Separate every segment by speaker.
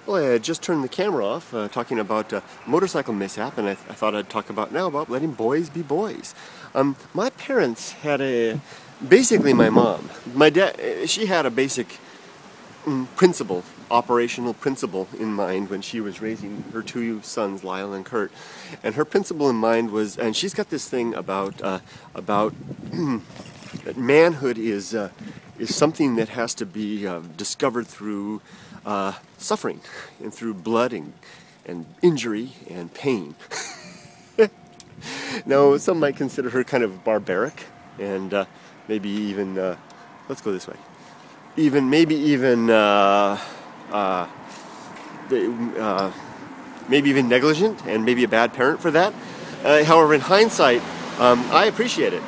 Speaker 1: Well, I had just turned the camera off, talking about motorcycle mishap, and I thought I'd talk about now about letting boys be boys. My parents had basically my mom, my dad, she had a basic principle, operational principle in mind when she was raising her two sons, Lyle and Kurt. And her principle in mind was, and she's got this thing about that manhood is something that has to be discovered through suffering and through blood and injury and pain. Now, some might consider her kind of barbaric and maybe even, let's go this way, maybe even negligent and maybe a bad parent for that. However, in hindsight, I appreciate it.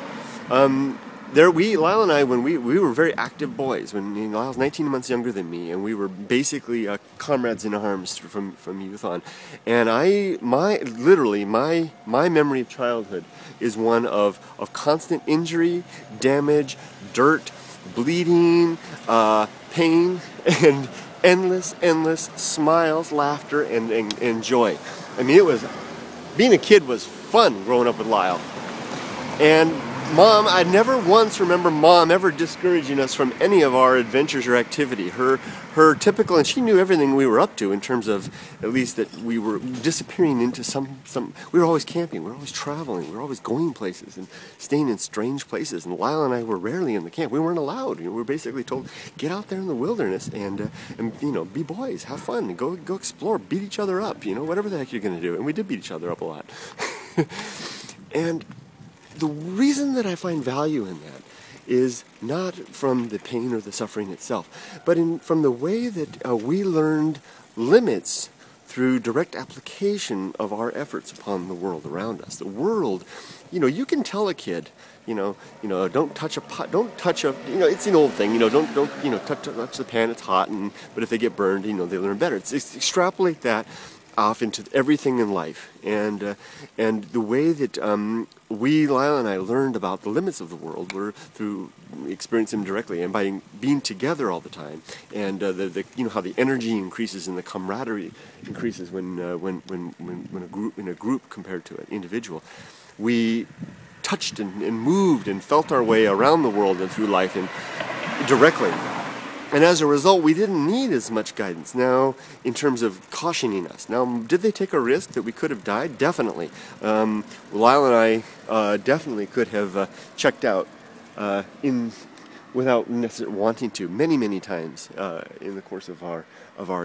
Speaker 1: Lyle and I, when we were very active boys. When Lyle's 19 months younger than me, and we were basically comrades in arms from youth on. And my memory of childhood is one of constant injury, damage, dirt, bleeding, pain, and endless smiles, laughter, and joy. I mean, being a kid was fun growing up with Lyle. And Mom, I never once remember Mom ever discouraging us from any of our adventures or activity. Her typical, and she knew everything we were up to in terms of at least that we were disappearing into some. We were always camping, we were always traveling, we were always going places and staying in strange places. And Lyle and I were rarely in the camp. We weren't allowed. We were basically told, get out there in the wilderness and be boys, have fun, and go explore, beat each other up, whatever the heck you're going to do. And we did beat each other up a lot. And the reason that I find value in that is not from the pain or the suffering itself, but from the way that we learned limits through direct application of our efforts upon the world around us. The world, you can tell a kid, don't touch a pot, it's an old thing, don't touch the pan, it's hot, but if they get burned, they learn better. It's extrapolate that off into everything in life, and the way that Lyle and I learned about the limits of the world were through experiencing them directly and by being together all the time, and how the energy increases and the camaraderie increases when a group compared to an individual. We touched and moved and felt our way around the world and through life and directly. And as a result, we didn't need as much guidance now in terms of cautioning us. Now, did they take a risk that we could have died? Definitely. Lyle and I definitely could have checked out without necessarily wanting to many times in the course of our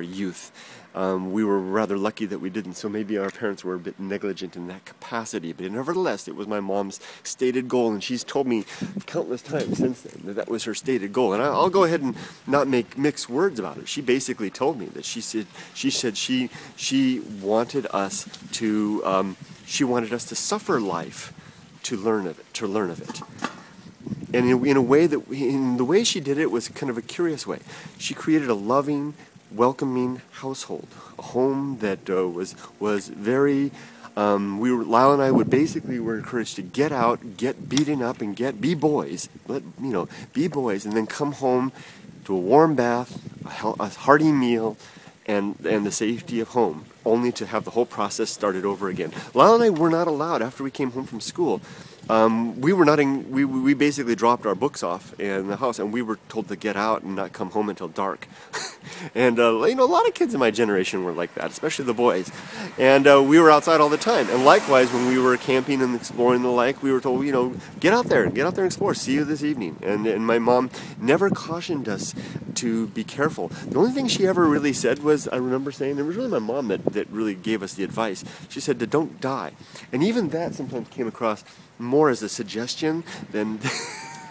Speaker 1: youth. We were rather lucky that we didn't, so maybe our parents were a bit negligent in that capacity. But nevertheless, it was my mom's stated goal, and she's told me countless times since then that was her stated goal. And I'll go ahead and not make mixed words about it. She basically told me that she said she wanted us to suffer life to learn of it. And in the way she did it was kind of a curious way. She created a loving, welcoming household, a home that was very. Lyle and I were encouraged to get out, get beaten up, and be boys. Be boys, and then come home to a warm bath, a hearty meal, and the safety of home, only to have the whole process started over again. Lyle and I were not allowed after we came home from school. We basically dropped our books off in the house, and we were told to get out and not come home until dark. And a lot of kids in my generation were like that, especially the boys. And we were outside all the time. And likewise, when we were camping and exploring the lake, we were told, get out there and explore. See you this evening. And my mom never cautioned us to be careful. The only thing she ever really said was, I remember saying, it was really my mom that really gave us the advice. She said to don't die. And even that sometimes came across more as a suggestion than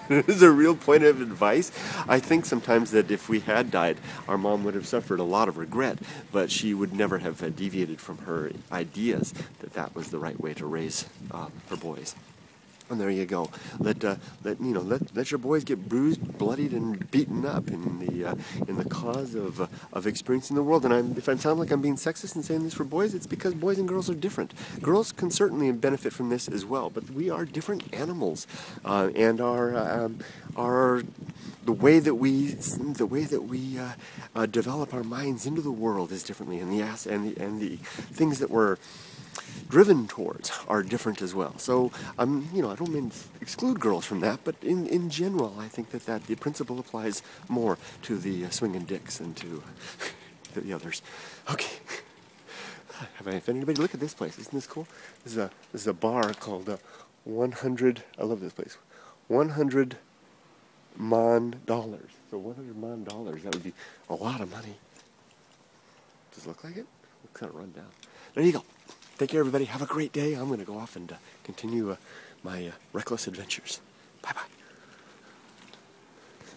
Speaker 1: as a real point of advice. I think sometimes that if we had died, our mom would have suffered a lot of regret, but she would never have deviated from her ideas that was the right way to raise her boys. And there you go. Let your boys get bruised, bloodied, and beaten up in the cause of experiencing the world. And if I sound like I'm being sexist and saying this for boys, it's because boys and girls are different. Girls can certainly benefit from this as well, but we are different animals, and our the way that we develop our minds into the world is differently, and the things that we're driven towards are different as well. So I don't mean to exclude girls from that, but in general, I think that the principle applies more to the swinging dicks than to the others. Okay. If anybody look at this place, isn't this cool? This is a bar called 100. I love this place. 100 Mon dollars. So 100 Mon dollars. That would be a lot of money. Does it look like it? Looks kind of run down. There you go. Take care, everybody. Have a great day. I'm going to go off and continue my reckless adventures. Bye-bye.